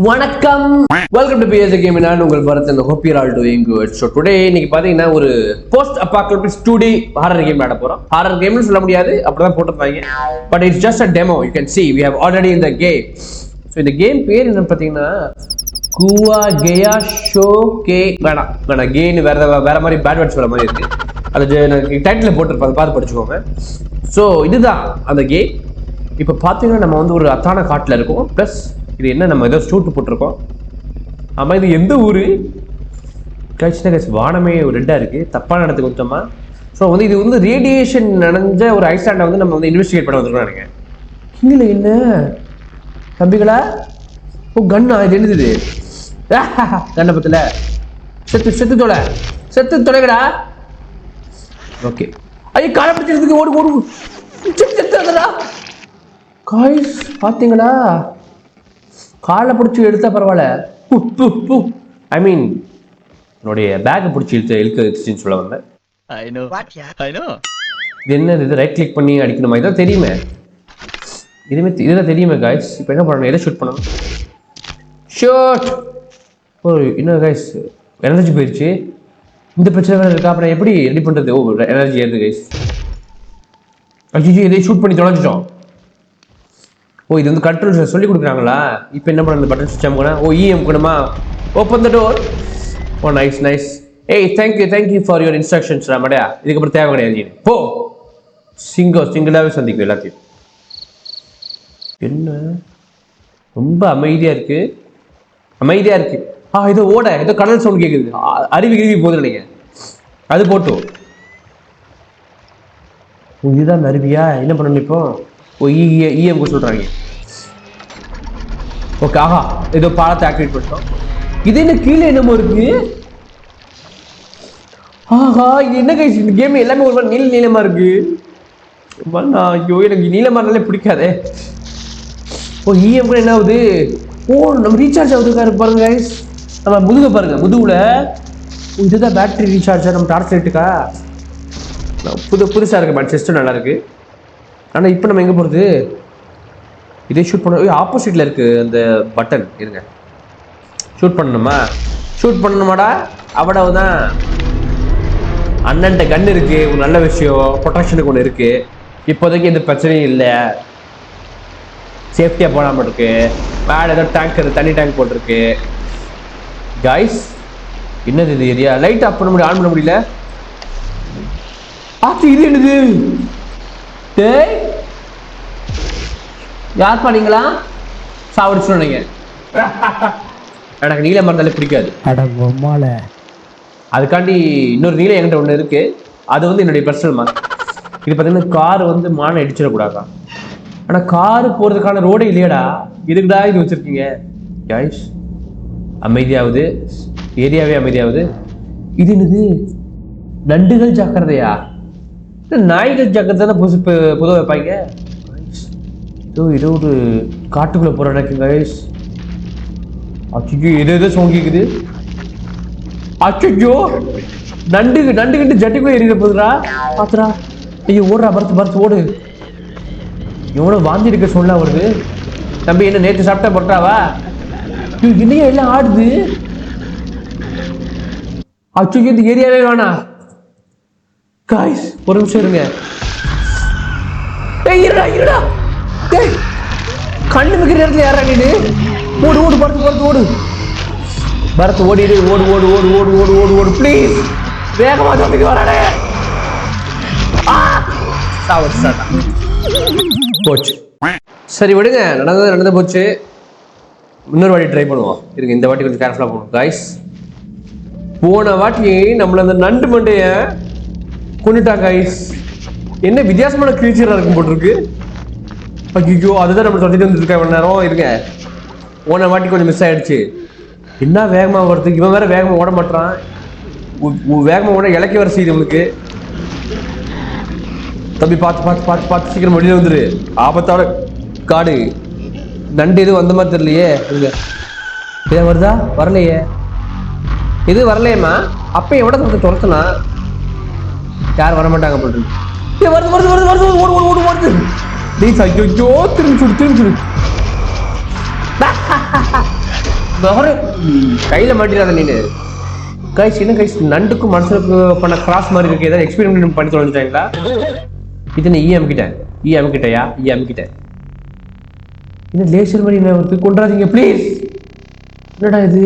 வணக்கம், welcome to PS game. நான் உங்கள் பரத். இந்த hope you all doing good. So today இன்னைக்கு பாத்தீங்கன்னா ஒரு போஸ்ட் அபாகலிப்டிக் 2D ஹாரர் கேம் விளையாட போறோம். ஹாரர் கேம்னு சொல்ல முடியாது, அப்படிதான் போட்டிருப்பாங்க. But it's just a demo. You can see we have already in the game. So இந்த கேம் பேர் என்னன்னு பாத்தீங்கன்னா குவா கெயா ஷோ கே வேணாம் கேன்னு வேற மாதிரி பேட் வேர்ட்ஸ் வர மாதிரி இருக்கு. அது டைட்டில் போட்டிருப்பாங்க, பார்த்து படிச்சுக்கோங்க. ஸோ இதுதான் அந்த கேம். இப்போ பார்த்தீங்கன்னா நம்ம வந்து ஒரு அத்தான காட்டில் இருக்கோம். ப்ளஸ் இது என்ன, நம்ம ஏதோ ஷூட்டு போட்டிருக்கோம். ஆமாம், இது எந்த ஊர் கட்சினா வானமே ஒரு ரெட்டாக இருக்குது, தப்பான இடத்துக்கு கொஞ்சமா. ஸோ வந்து இது வந்து ரேடியேஷன் நனைஞ்ச ஒரு ஐஸ்லாண்டை வந்து நம்ம வந்து இன்வெஸ்டிகேட் பண்ண வந்துருக்கோம் நினைக்கிறேன். இல்லை என்ன தம்பிகளா, ஓ கண்ணா, இது என்னது கண்ணை பத்தில் செத்து தொலைகடா. ஓகே, ஐயோ காலை பிடிச்சிருக்கு, ஓடு செத்துடா. காய்ஸ் பார்த்தீங்களா, காலை பிடிச்சி எடுத்தா பரவாயில்ல. ஐ மீன் என்னுடைய பேக்கை பிடிச்சி இழுக்க சொல்ல வந்தேன். இது என்ன, இது ரைட் கிளிக் பண்ணி அடிக்கணுமா? இதான் தெரியுமே, இதுதான் தெரியுமே காய்ஸ். இப்போ என்ன பண்ணணும், எதை ஷூட் பண்ணணும்? ஷூட். ஓ இன்னும் காய்ஸ் எனர்ஜி போயிடுச்சு. இந்த பிரச்சனை வேறு இருக்கா, அப்புறம் எப்படி ரெடி பண்ணுறது? ஓ எனர்ஜி ஏறுது காய்ஸ். அஜிஜி இதை ஷூட் பண்ணி தொலைஞ்சிட்டோம். ஓ இது வந்து கண்ட்ரோல் சொல்லி கொடுக்குறாங்களா? இப்போ என்ன பண்ண, பட்டன் சுவிட்ச் அமுக்கனா? ஓ அமுக்கணுமா? Open the door. Oh nice. ஏய் தேங்க்யூ ஃபார் யுவர் இன்ஸ்ட்ரக்ஷன்ஸ் ராமடையா. இதுக்கப்புறம் தேவை கிடையாது, போ. சிங்கிளாகவே சந்திக்கும் எல்லாத்தையும். என்ன ரொம்ப அமைதியாக இருக்கு. ஏதோ ஏதோ கடல் சவுண்ட் கேட்குது. அருவி போகுது நினைக்கிறேன். அது போட்டோம். இதுதான் அருவியா? என்ன பண்ணணும் இப்போ? ஓ இஎம்க்கு சொல்கிறாங்க. ஓகே, ஆஹா ஏதோ பாலத்தை ஆக்டிவேட் பண்ணிட்டோம். இது என்ன கீழே என்னமோ இருக்கு? ஆஹா இது என்ன கைஸ், இந்த கேம் எல்லாமே ஒரு மாதிரி நீளமாக இருக்கு. ஐயோ எனக்கு நீளமாக இருந்தாலே பிடிக்காதே. ஓ இஎம் கூட என்ன ஆகுது? ஓ நம்ம ரீசார்ஜ் ஆகுது பாருங்க கைஸ். நம்ம முதுக பாருங்க, முதுகுல இதுதான் பேட்டரி ரீசார்ஜா நம்ம டார்ச் லைட்டுக்கா. புதுசாக இருக்கு, பட் சிஸ்டம் நல்லா இருக்கு. ஆனால் இப்போ நம்ம எங்கே போகிறது? இதே ஷூட் பண்ண ஆப்போசிட்டில் இருக்குது அந்த பட்டன். இருங்க, ஷூட் பண்ணணுமாடா? அவ்வளவுதான். அண்ணன்ட்ட கன் இருக்குது, ஒரு நல்ல விஷயம். ப்ரொடெக்ஷனுக்கு ஒன்று இருக்குது. இப்போதைக்கு எந்த பிரச்சனையும் இல்லை, சேஃப்டியாக போடாமல் இருக்கு. மேலே ஏதோ டேங்க், தண்ணி டேங்க் போட்டிருக்கு காய்ஸ். என்னது இது ஏரியா? லைட் ஆஃப் பண்ண முடியும், ஆன் பண்ண முடியல. இது என்னது? டேய் யார் பண்ணீங்களா? சாவடிச்சு சொன்னீங்க. எனக்கு நீளம் இருந்தாலே பிடிக்காது. அதுக்காண்டி இன்னொரு நீளம் என்கிட்ட ஒன்று இருக்கு. அது வந்து என்னுடைய பர்சனல் மார்க். இது பார்த்தீங்கன்னா கார் வந்து மானை அடிச்சிடக்கூடாதா? ஆனால் காரு போகிறதுக்கான ரோடே இல்லையடா. இதுக்குடா இது வச்சிருக்கீங்க காய்ஸ். அமைதியாகுது, ஏரியாவே அமைதியாகுது. இது என்னது? நண்டுகள் ஜாக்கிரதையா? நாய்கள் ஜாக்கிரதை தானே பொதுவாக வைப்பாங்க. ஏதோ ஒரு காட்டுக்குள்ளே போகிற எனக்கு கைஸ். அச்சோ எதோ சவுண்ட் கேட்குது. அச்சோ நண்டு ஜட்டிக்குள்ளே எறிகிற போதுடா. பார்த்துடா. ஐயோ ஓடுறா, பரத்து ஓடு. எவ்வளோ வாந்தி இருக்க சொல்ல வருது. தம்பி என்ன நேற்று சாப்பிட்டா பட்டாவா? இல்லையா எல்லாம் ஆடுது. அச்சோ இந்த ஏரியாவே வேணா காய்ஸ். ஒரு நிமிஷம் இருங்க. இருடா கண்ணு வைக்கிற நேரத்தில் யாரா நீடு? ஓடு பரத் ஓடிடு. ஓடு ப்ளீஸ். வேகமா தம்பிக்கு வரானே. போச்சு. சரி விடுங்க, நடந்து போச்சு. இன்னொரு வாட்டி ட்ரை பண்ணுவோம். இருங்க, இந்த வாட்டி கொஞ்சம் கேர்ஃபுல்லாக போகணும் காய்ஸ். போன வாட்டி நம்மள அந்த நண்டு மண்டைய கொண்டுட்டா காய்ஸ். என்ன வித்தியாசமான கிரீச்சராக இருக்கும் போட்டிருக்கு. ஐயோ அதுதான் நம்ம சொல்லிட்டு வந்துருக்க இவ்வளோ நேரம். இருங்க, போன வாட்டி கொஞ்சம் மிஸ் ஆகிடுச்சு. என்ன வேகமாக வருது, இவன் வேற வேகமாக ஓட மாட்டான். வேகமாக ஓட இலக்கி வர செய்யுது உங்களுக்கு. தம்பி பார்த்து சீக்கிரம் வெளியில் வந்துரு. ஆபத்தான காடு. நண்டு எதுவும் வந்த மாதிரி தெரியலையே. இங்கே வருதா? வரலையே. இது வரலையேம்மா. அப்போ எவ்வளோ கொஞ்சம் துரத்துனா யாரும் வரமாட்டாங்க போட்டு. வருது. ப்ளீஸ். ஐயோ திரும்பி சுடு. கையில மாட்டிடாத நீனு. கைஸ் என்ன கைஸ், நண்டுக்கும் மனுஷனுக்கு பண்ண கிராஸ் மாதிரி இருக்கு. ஏதாவது எக்ஸ்பெரிமெண்ட் பண்ணி தொலைஞ்சிட்டாங்களா? இது என்ன அமுக்கிட்டயா? அமுக்கிட்டேன். என்ன லேசர் மாதிரி என்ன வருது? கொண்டாதீங்க ப்ளீஸ். என்னடா இது?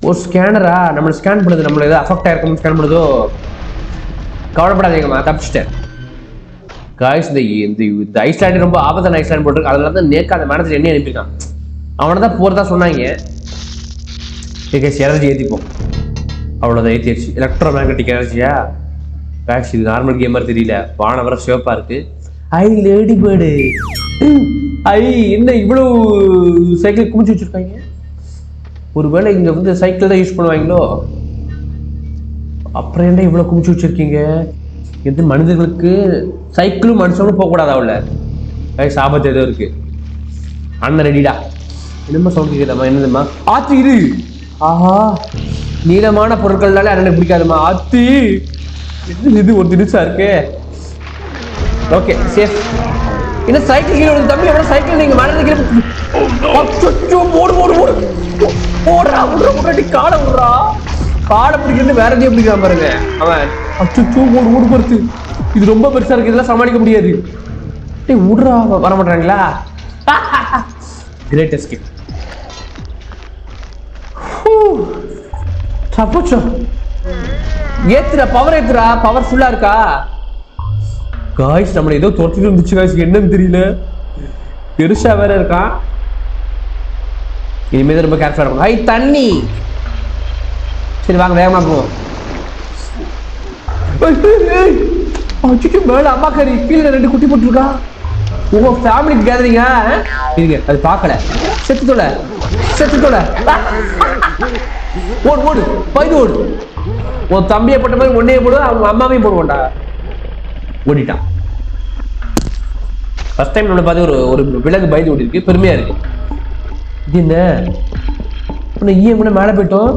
ஒரு ஸ்கேனரா? நம்மளை ஸ்கேன் பண்ணுது. நம்மள ஏதாவது அஃபெக்ட் ஆயிருக்கும் ஸ்கேன் பண்ணுதோ? கவலைப்படாதீங்கம்மா, தப்பிச்சிட்டேன். காய்ஸ் இந்த ஐஸ்லாண்டு ரொம்ப ஆபத்தான ஐஸ்லாண்ட் போட்டிருக்கு. அதனால தான் நேக்கா அந்த மேனேஜர் என்ன அனுப்பியிருக்கான். அவனை தான் போறதா சொன்னாங்க. எனர்ஜி ஏற்றிப்போம். அவ்வளோதான், ஏற்றிடுச்சு. எலக்ட்ரோ மேக்னட்டிக் எனர்ஜியா? காய்ஸ் இது நார்மல் கேமர் தெரியல. வானம் வர சிவப்பா இருக்கு. ஐ லேடி பேர்டு. என்ன இவ்வளவு சைக்கிள் குமிச்சு வச்சிருக்காங்க? ஒருவேளை இங்க வந்து சைக்கிள் தான் யூஸ் பண்ணுவாங்களோ? அப்புறம் என்ன இவ்வளவு குமிச்சு வச்சிருக்கீங்க? எது மனிதர்களுக்கு சைக்கிளும் மனுஷங்களும் போகக்கூடாது. அவள கைஸ் ஆபத்து ஏதோ இருக்கு. அண்ணன் ரெடிடா. என்னமா சவுண்ட் கேட்குதாம்மா? என்னதுமா? ஆத்தி இரு. ஆஹா, நீளமான பொருட்கள்னாலே அண்ணனுக்கு பிடிக்காதுமா. ஆத்தி இது ஒரு திடுசா இருக்கு. Okay safe. என்ன சைக்கிள் கீழே விடுது தம்பி? எவ்வளோ சைக்கிள் நீங்க மேலே கீழே ஓடு ஓடு ஓடு ஓடுறா விடுறா காலை விடுறா. காலை பிடிக்கிறது வேற எதையும் பிடிக்காம பாருங்க அவன். அச்சோ ஓடு ஓடு பொறுத்து. இது ரொம்ப பெருசா இருக்கு, இதெல்லாம் சமாளிக்க முடியாது. விடுறா, வர மாட்டாங்களா? Great escape. தப்பிச்சோ. ஏத்துறா, பவர் ஏத்துறா. பவர் ஃபுல்லா இருக்கா? காய்ஸ் நம்மள ஏதோ துரத்திட்டு இருந்துச்சு காய்ஸ், என்னன்னு தெரியல. பெருசா வேற இருக்கான். இனிமேல் ரொம்ப கேர்ஃபுல்லா இருக்கும். ஹை தண்ணி. சரி வாங்க வேகமா போவோம். மேல அம்மா கறி கீழே 2 குட்டி போட்டுருக்கா. உங்க ஃபேமிலி கேதரிங்கா? இருங்க, அது பார்க்கல. செத்து தொலை. ஓடு ஓடு, பைது ஓடு. உன் தம்பியை போட்ட மாதிரி ஒன்னையே போடு, அவங்க அம்மாவையும் போடுவோண்டா. ஓடிட்டான். ஃபர்ஸ்ட் டைம் நம்மளை பார்த்து ஒரு விலகு பயந்து ஓடி இருக்கு. பெருமையா இருக்கு. இது என்ன ஈயம் கூட மேலே போயிட்டோம்.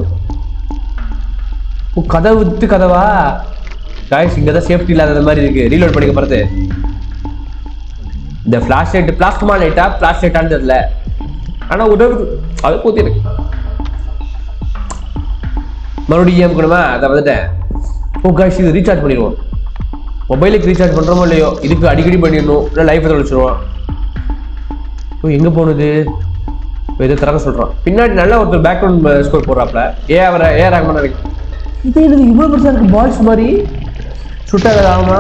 கதவு விட்டு கதவா? காய்ஸ் இங்கதான் சேஃப்டி இல்லாத மாதிரி இருக்கு. ரீலோட் பண்ணிக்க போறது. இந்த பிளாஷ் லைட் பிளாஸ்மா லைட்டா பிளாஷ் லைட்டான்னு தெரியல, ஆனா உதவுது. அது போத்தி இருக்கு. மறுபடியும் ஏன் அதை வந்துட்டேன். காய்ஸ் இது ரீசார்ஜ் பண்ணிடுவோம். மொபைலுக்கு ரீசார்ஜ் பண்றோமோ இல்லையோ, இதுக்கு அடிக்கடி பண்ணிடணும். இல்லை லைஃப் தொலைச்சிருவோம். எங்க போனது? எதை திறக்க சொல்றான். பின்னாடி நல்லா ஒருத்தர் பேக்ரவுண்ட் ஸ்கோர் போடுறாப்ல. ஏ ரஹ்மான் நினைக்கிறேன். இது இவ்வளவு பெருசா இருக்கு பாய்ஸ் மாதிரி. சுட்டாத ஆமா.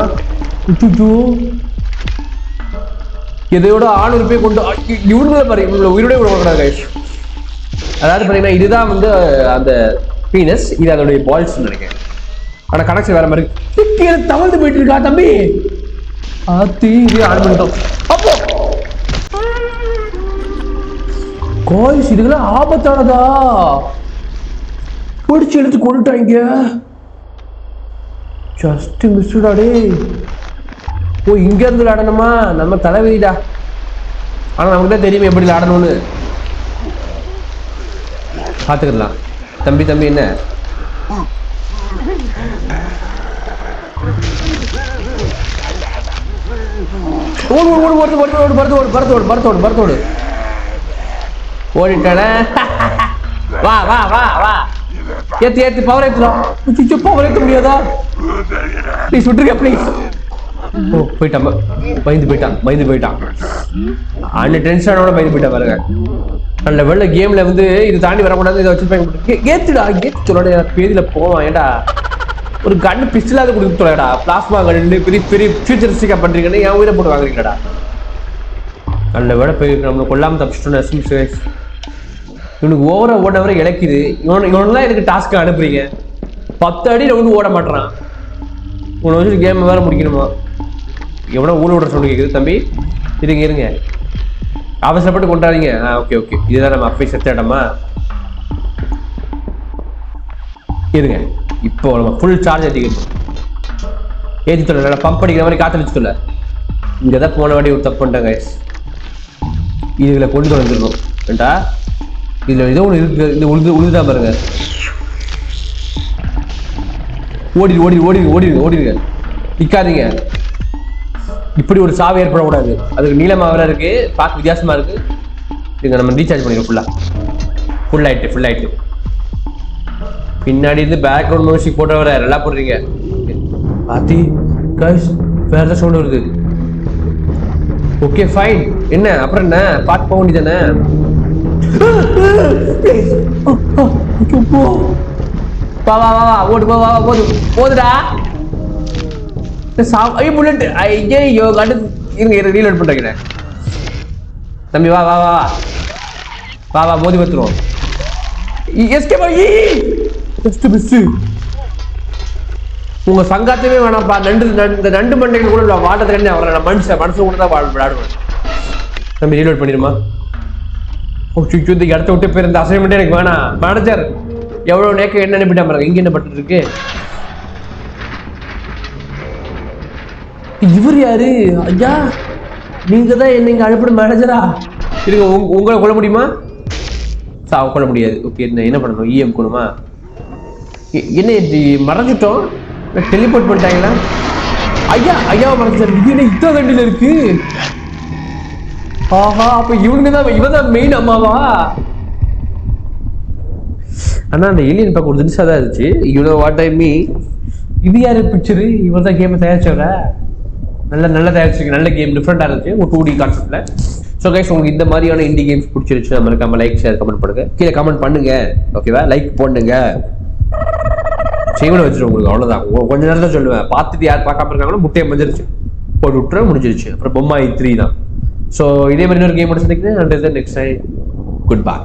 எதையோட 600 பேர் கொண்டு இவனுங்கள பாரு, இவங்களை உயிரோட விடக்கூடாது கைஸ். அதாவது பாத்தீங்கன்னா இதுதான் வந்து அந்த பீனஸ், இது அதோடைய பால்ஸ் நினைக்கிறேன். ஆனா கனெக்ஷன் வேற மாதிரி கீழே தவழ்ந்து போயிட்டு இருக்கா தம்பி. ஆத்தி இது ஆன் பண்ணிட்டோம். அப்போ காய்ஸ் இதுக்கெல்லாம் ஆபத்தானதா? பிடிச்சி எடுத்து கொண்டுட்டாங்க. ஜஸ்ட் மிஸ்டா டே. இங்க இருந்து விளையாடணுமா? நம்ம தலைவலிடா. ஆனா நமக்கு தான் தெரியுமே எப்படி விளையாடணும்னு. பாத்துக்கலாம். தம்பி என்ன ஓடு ஓடிட்டான. வா வா வா வா, ஏத்து பவர் ஏத்துறோம். பவர் ஏத்த முடியாதா? ப்ளீஸ் விட்டுருக்க ப்ளீஸ். போயிட்டான், பயந்து போயிட்டான். அந்த டென்ஷனோட பயந்து போயிட்டா பாருங்க. நல்ல வெள்ள கேம்ல வந்து இது தாண்டி வரக்கூடாது, இதை வச்சு ஏத்துடா. ஏத்து சொல்லடா, பேதியில போவான். ஏடா ஒரு கன் பிஸ்டலாவது கொடுத்து சொல்லடா. பிளாஸ்மா கன்னு பெரிய ஃபியூச்சரிஸ்டிக்கா பண்றீங்கன்னு என் உயிரை போட்டு வாங்குறீங்கடா. நல்ல வேலை போய் நம்மளை கொல்லாம தப்பிச்சிட்டோம். இவனுக்கு ஓட வர இழக்குது. இவனெல்லாம் எனக்கு டாஸ்க்கு அனுப்புறீங்க. 10 அடி வந்து ஓட மாட்டான். உன்னை வச்சு கேம் வேற முடிக்கணுமா? எவனோ ஊழ விடுற சொல்லி கேட்குது. தம்பி இருங்க, அவசரப்பட்டு கொண்டாடுறீங்க. ஓகே இதுதான் நம்ம அப்பே செத்த இடமா? இருங்க, இப்போ நம்ம ஃபுல் சார்ஜ் ஏற்றி சொல்ல பம்ப் அடிக்கிற மாதிரி காத்து சொல்ல. இங்கே தான் போன வாட்டி ஒரு தப்பு பண்ணிட்டாங்க. இதுல கொண்டு வந்துடணும் வேண்டா. இதுல ஏதோ ஒன்று இருக்கு. இந்த உழுதுதான் பாருங்க. ஓடிடுங்க, நிக்காதீங்க. இப்படி ஒரு சாவு ஏற்படக்கூடாது. அதுக்கு நீளமாக வேற இருக்கு, பார்க்க வித்தியாசமா இருக்கு. இங்க நம்ம ரீசார்ஜ் பண்ணிடுவோம் ஃபுல்லா. ஃபுல் ஆயிட்டு பின்னாடி இருந்து பேக்ரவுண்ட் மியூசிக் போட்டு வர நல்லா போடுறீங்க பாத்தி கைஸ் வேற சவுண்ட் வருது ஓகே ஃபைன் என்ன அப்புறம் என்ன பாட்டு போக வேண்டியதானே வா வா வா ஓடு வா வா போதுடா ஐயோ புல்லட் ஐயோ கண்டு இருங்க ரீலோட் பண்றேன் தம்பி வா வா வா வா வா மோதி பத்துருவோம் எஸ்கேப் ஆகி ஜஸ்ட் மிஸ் உங்க சங்காத்தமே வேணாம்ப்பா இந்த நண்டு மண்டைகள் கூட வாட்டத்தை அவரை மனசு கூட தான் விளையாடுவேன் தம்பி ரீலோட் பண்ணிடுமா இடத்த விட்டு போய் இந்த அசைன்மெண்ட் எனக்கு வேணாம் மேனேஜர் எவ்வளவு நேக்க என்ன அனுப்பிட்டா பாருங்க இங்க என்ன பட்டு இருக்கு இவர் யாரு ஐயா நீங்க தான் என்ன அனுப்பின மேனேஜரா இருங்க உங்களை கொள்ள முடியுமா கொள்ள முடியாது ஓகே என்ன பண்ணணும் இஎம் கொள்ளுமா என்ன மறைஞ்சிட்டோம் டெலிபோர்ட் பண்ணிட்டாங்களா ஐயாவை மறைஞ்சாரு இது என்ன இத்தனை தண்டில இருக்கு ஆஹா அப்ப இவன் தான் மெயின் அம்மாவா ஆனா அந்த ஏலியன் பார்க்க ஒரு தினசா தான் இருந்துச்சு வாட் ஐ மீன் இது யாரு பிக்சரு இவர் தான் கேம் தயாரிச்சவர நல்ல தயாரிச்சிருக்கு நல்ல கேம் டிஃப்ரெண்டா இருந்துச்சு ஒரு 2D கான்செப்ட்ல ஸோ கைஸ் உங்களுக்கு இந்த மாதிரியான இண்டி கேம்ஸ் பிடிச்சிருச்சு மறக்காம லைக் ஷேர் கமெண்ட் பண்ணுங்க கீழே கமெண்ட் பண்ணுங்க ஓகேவா லைக் போடுங்க செய்வனை வச்சிருவோம் உங்களுக்கு அவ்வளவுதான் கொஞ்ச நேரம் தான் சொல்லுவேன் பார்த்துட்டு யார் பார்க்காம இருக்காங்களோ முட்டையை மஞ்சிருச்சு போட்டு விட்டுற முடிஞ்சிருச்சு அப்புறம் பொம்மாய் 3 தான் ஸோ இதே மாதிரி ஒரு கேம் முடிச்சிருக்கேன் நெக்ஸ்ட் டைம் குட் பை